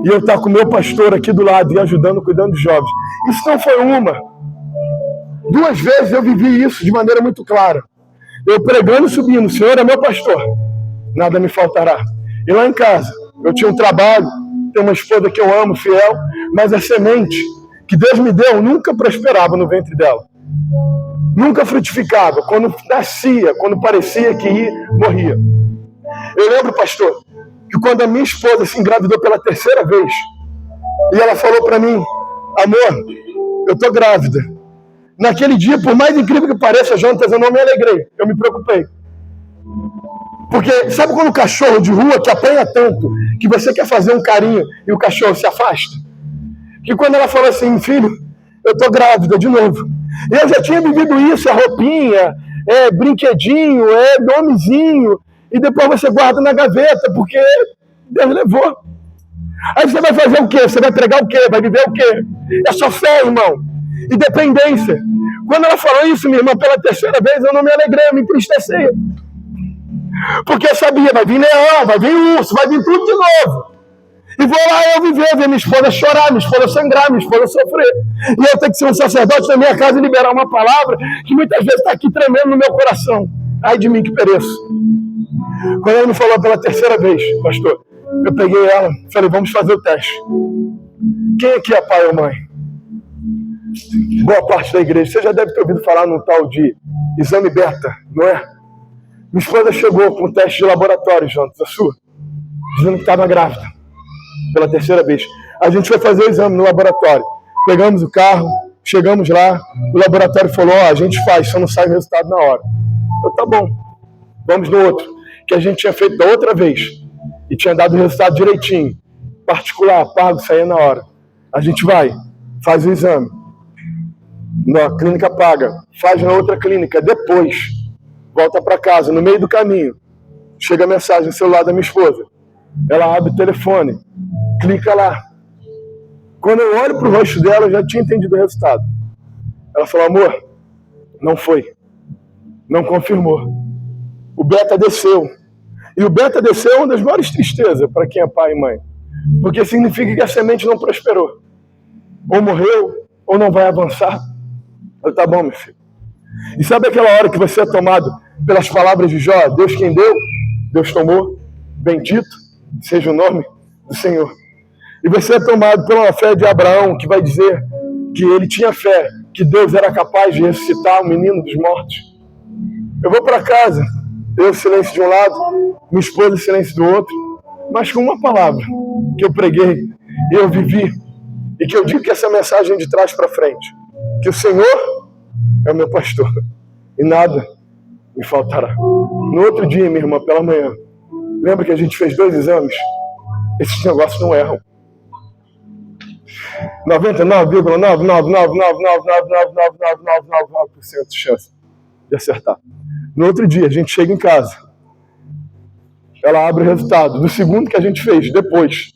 A: E eu estar com o meu pastor aqui do lado e ajudando, cuidando dos jovens. Isso não foi uma. 2 vezes eu vivi isso de maneira muito clara. Eu pregando e subindo: o Senhor é meu pastor, nada me faltará. E lá em casa, eu tinha um trabalho, tenho uma esposa que eu amo, fiel, mas a semente que Deus me deu nunca prosperava no ventre dela. Nunca frutificava. Quando nascia, quando parecia que ia, morria. Eu lembro, pastor, que quando a minha esposa se engravidou pela 3ª vez, e ela falou para mim: amor, eu estou grávida. Naquele dia, por mais incrível que pareça, Jonas, eu não me alegrei, eu me preocupei. Porque sabe quando o cachorro de rua que apanha tanto, que você quer fazer um carinho e o cachorro se afasta? Que quando ela falou assim: filho, eu estou grávida de novo. Eu já tinha vivido isso, a roupinha, brinquedinho, nomezinho, e depois você guarda na gaveta, porque Deus levou. Aí você vai fazer o quê? Você vai pregar o quê? Vai viver o quê? É só fé, irmão. E dependência. Quando ela falou isso, minha irmã, pela 3ª vez, eu não me alegrei, eu me entristeci. Porque eu sabia: vai vir leão, vai vir urso, vai vir tudo de novo. E vou lá eu viver, ver minha esposa chorar, minha esposa sangrar, minha esposa sofrer. E eu tenho que ser um sacerdote na minha casa e liberar uma palavra que muitas vezes está aqui tremendo no meu coração. Ai de mim que pereço. Quando ela me falou pela terceira vez, pastor, eu peguei ela, falei, vamos fazer o teste. Quem aqui é pai ou mãe? Boa parte da igreja. Você já deve ter ouvido falar num tal de exame beta, não é? Minha esposa chegou com um teste de laboratório, Jonas, a sua, dizendo que estava grávida, pela terceira vez. A gente foi fazer o exame no laboratório. Pegamos o carro, chegamos lá, o laboratório falou, a gente faz, só não sai o resultado na hora. Eu, tá bom, vamos no outro, que a gente tinha feito da outra vez, e tinha dado o resultado direitinho, particular, pago, saía na hora. A gente vai, faz o exame, na clínica paga, faz na outra clínica, depois, volta para casa, no meio do caminho, chega a mensagem no celular da minha esposa, ela abre o telefone, clica lá. Quando eu olho para o rosto dela, eu já tinha entendido o resultado. Ela falou, amor, não foi, não confirmou. O beta desceu. E o beta desceu é uma das maiores tristezas para quem é pai e mãe. Porque significa que a semente não prosperou. Ou morreu, ou não vai avançar. Eu, tá bom, meu filho. E sabe aquela hora que você é tomado pelas palavras de Jó? Deus quem deu, Deus tomou. Bendito seja o nome do Senhor. E você é tomado pela fé de Abraão, que vai dizer que ele tinha fé, que Deus era capaz de ressuscitar o menino dos mortos. Eu vou para casa, eu silêncio de um lado, minha esposa silêncio do outro, mas com uma palavra que eu preguei e eu vivi, e que eu digo que essa mensagem de trás para frente, que o Senhor é o meu pastor e nada me faltará. No outro dia, minha irmã, pela manhã, lembra que a gente fez 2 exames? Esses negócios não erram. 99,99999999999% de chance de acertar. No outro dia, a gente chega em casa. Ela abre o resultado do segundo que a gente fez, depois.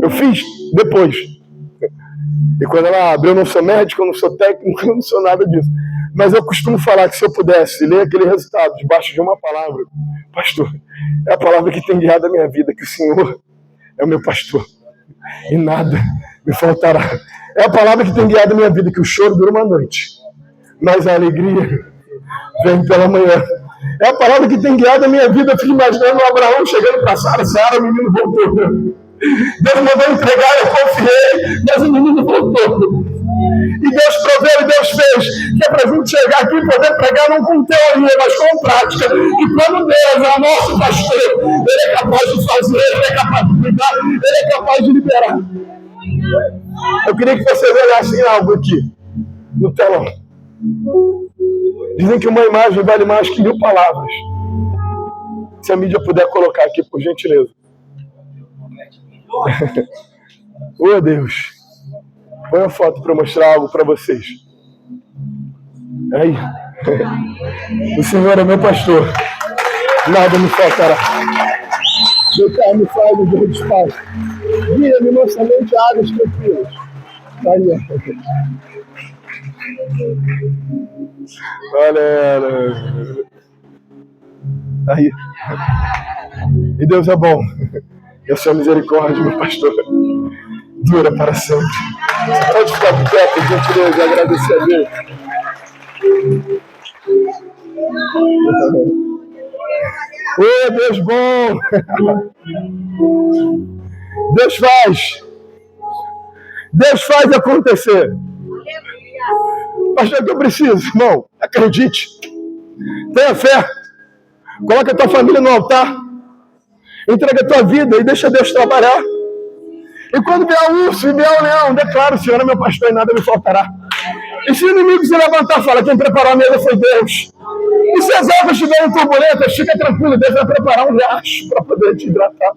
A: Eu fiz depois. E quando ela abre, eu não sou médico, eu não sou técnico, eu não sou nada disso. Mas eu costumo falar que se eu pudesse ler aquele resultado debaixo de uma palavra, pastor, é a palavra que tem guiado a minha vida, que o Senhor é o meu pastor. E nada me faltará. É a palavra que tem guiado a minha vida, que o choro dura uma noite, mas a alegria vem pela manhã. É a palavra que tem guiado a minha vida. Eu fico imaginando o Abraão chegando para Sara, o menino voltou. Deus mandou entregar, eu confiei, mas o menino voltou. E Deus proveu e Deus fez. Que é para a gente chegar aqui e poder pregar não com teoria, mas com prática. E quando Deus é o nosso pastor, Ele é capaz de fazer, Ele é capaz de cuidar, Ele é capaz de liberar. Eu queria que vocês olhassem algo aqui, no telão. Dizem que uma imagem vale mais que 1000 palavras. Se a mídia puder colocar aqui, por gentileza. Oh, Deus. Põe a foto para mostrar algo para vocês. Aí. O Senhor é meu pastor. Nada me faltará. Meu Pai me faz os verdes pastos. Guia-me mansamente a águas tranquilas. Aí, olha. Aí. E Deus é bom. E a sua misericórdia, meu pastor, dura para sempre. Você pode ficar de pé, por gentileza, e agradecer a Deus. Ô, Deus bom! Deus faz! Deus faz acontecer! Pastor, o que eu preciso, irmão? Acredite! Tenha fé! Coloca a tua família no altar! Entrega a tua vida e deixa Deus trabalhar! E quando vier o urso e vier o leão, declara: o Senhor é meu pastor e nada me faltará. E se o inimigo se levantar, fala: quem preparou a mesa foi Deus. E se as águas estiverem turbulentas, fica tranquilo, Deus vai preparar um riacho para poder te hidratar.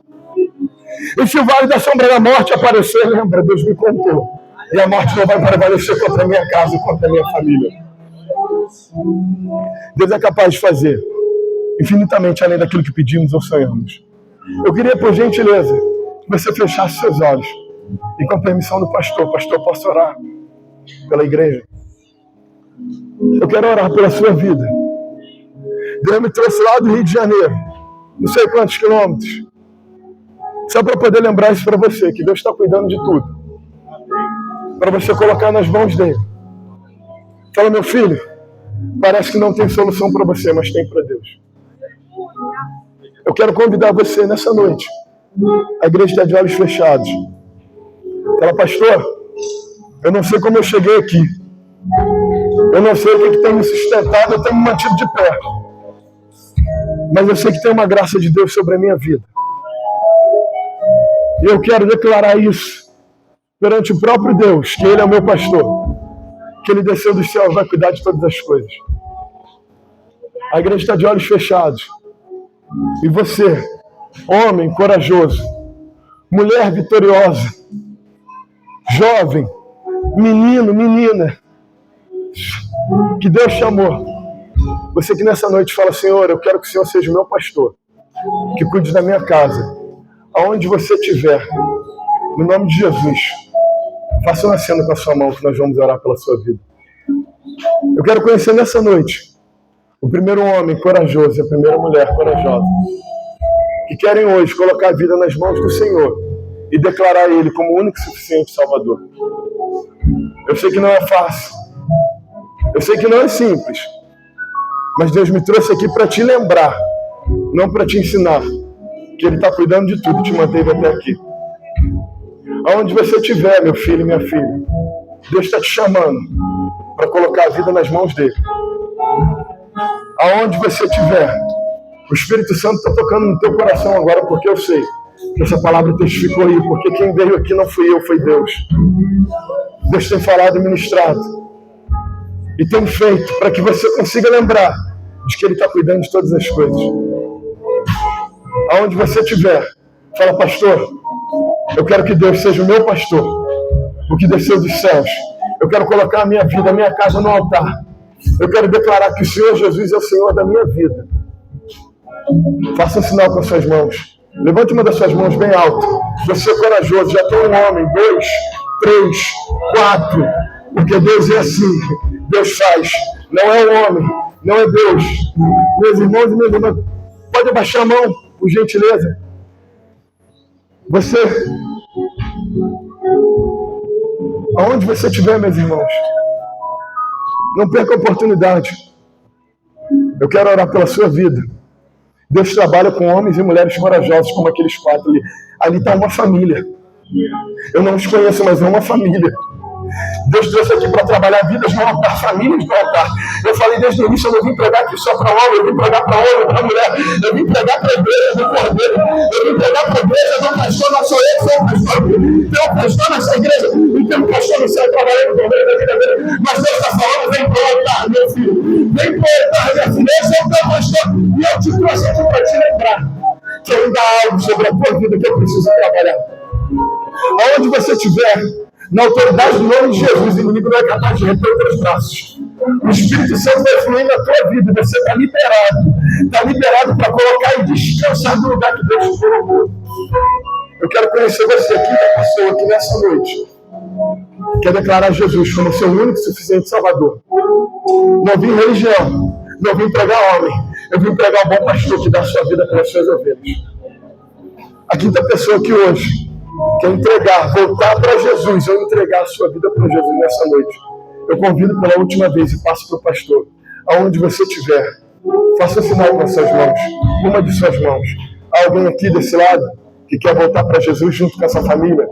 A: E se o vale da sombra da morte aparecer, lembra, Deus me contou. E a morte não vai prevalecer contra a minha casa e contra a minha família. Deus é capaz de fazer infinitamente além daquilo que pedimos ou sonhamos. Eu queria, por gentileza, que você fechasse seus olhos e, com a permissão do pastor, posso orar pela igreja? Eu quero orar pela sua vida. Deus me trouxe lá do Rio de Janeiro, não sei quantos quilômetros, só para poder lembrar isso para você, que Deus está cuidando de tudo, para você colocar nas mãos dele. Fala: meu filho, parece que não tem solução para você, mas tem para Deus. Eu quero convidar você nessa noite. A igreja está de olhos fechados. Fala, pastor, eu não sei como eu cheguei aqui. Eu não sei o que tem me sustentado, eu tenho me mantido de pé. Mas eu sei que tem uma graça de Deus sobre a minha vida. E eu quero declarar isso perante o próprio Deus, que Ele é o meu pastor. Que Ele desceu dos céus, vai cuidar de todas as coisas. A igreja está de olhos fechados. E você, homem corajoso, mulher vitoriosa, jovem, menino, menina, que Deus chamou. Você que nessa noite fala, Senhor, eu quero que o Senhor seja o meu pastor, que cuide da minha casa. Aonde você estiver, no nome de Jesus, faça uma cena com a sua mão que nós vamos orar pela sua vida. Eu quero conhecer nessa noite o primeiro homem corajoso e a primeira mulher corajosa que querem hoje colocar a vida nas mãos do Senhor e declarar Ele como o único e suficiente Salvador. Eu sei que não é fácil, eu sei que não é simples, mas Deus me trouxe aqui para te lembrar, não para te ensinar, que Ele está cuidando de tudo, te manteve até aqui. Aonde você estiver, meu filho e minha filha, Deus está te chamando para colocar a vida nas mãos dEle. Aonde você estiver, o Espírito Santo está tocando no teu coração agora, porque eu sei que essa palavra testificou aí, porque quem veio aqui não fui eu, foi Deus. Deus tem falado e ministrado, e tem feito para que você consiga lembrar de que Ele está cuidando de todas as coisas. Aonde você estiver, fala, pastor, eu quero que Deus seja o meu pastor, o que desceu dos céus. Eu quero colocar a minha vida, a minha casa no altar. Eu quero declarar que o Senhor Jesus é o Senhor da minha vida. Faça um sinal com as suas mãos. Levante uma das suas mãos bem alto. Você é corajoso, já tem um homem, 2, 3, 4. Porque Deus é assim. Deus faz. Não é o homem, não é Deus. Meus irmãos e minhas irmãs, pode abaixar a mão, por gentileza. Você, aonde você estiver, meus irmãos, não perca a oportunidade. Eu quero orar pela sua vida. Deus trabalha com homens e mulheres corajosos como aqueles 4 ali. Ali está uma família. Eu não os conheço, mas é uma família. Deus trouxe aqui para trabalhar vidas no altar, famílias no altar. Eu falei desde o início, eu não vim pregar aqui só para homem, eu vim pregar para homem, para mulher. Eu vim pregar para a igreja do Cordeiro. Eu vim pregar para a igreja do pastor, não sou eu, sou o pastor. Tem um pastor nessa igreja e tem um pastor no céu trabalhando com ele da vida dele. Mas Deus está falando, vem para o altar, meu filho. Vem para o altar, minha filha. Esse é o teu pastor. E eu te trouxe aqui para te lembrar que ainda há algo sobre a tua vida que eu preciso trabalhar. Aonde você estiver, na autoridade do nome de Jesus, o inimigo não é capaz de reter os teus braços. O Espírito Santo vai fluir na tua vida. Você está liberado. Está liberado para colocar e descansar no lugar que Deus te colocou. Eu quero conhecer você aqui, da pessoa que nessa noite quer declarar Jesus como seu único e suficiente Salvador. Não vim religião, não vim pregar homem. Eu vim pregar o bom pastor que dá a sua vida pelas suas ovelhas. A quinta pessoa que hoje quer entregar, voltar para Jesus, ou entregar a sua vida para Jesus nessa noite, eu convido pela última vez e passo para o pastor. Aonde você estiver, faça sinal com as suas mãos, uma de suas mãos. Há alguém aqui desse lado que quer voltar para Jesus junto com essa família?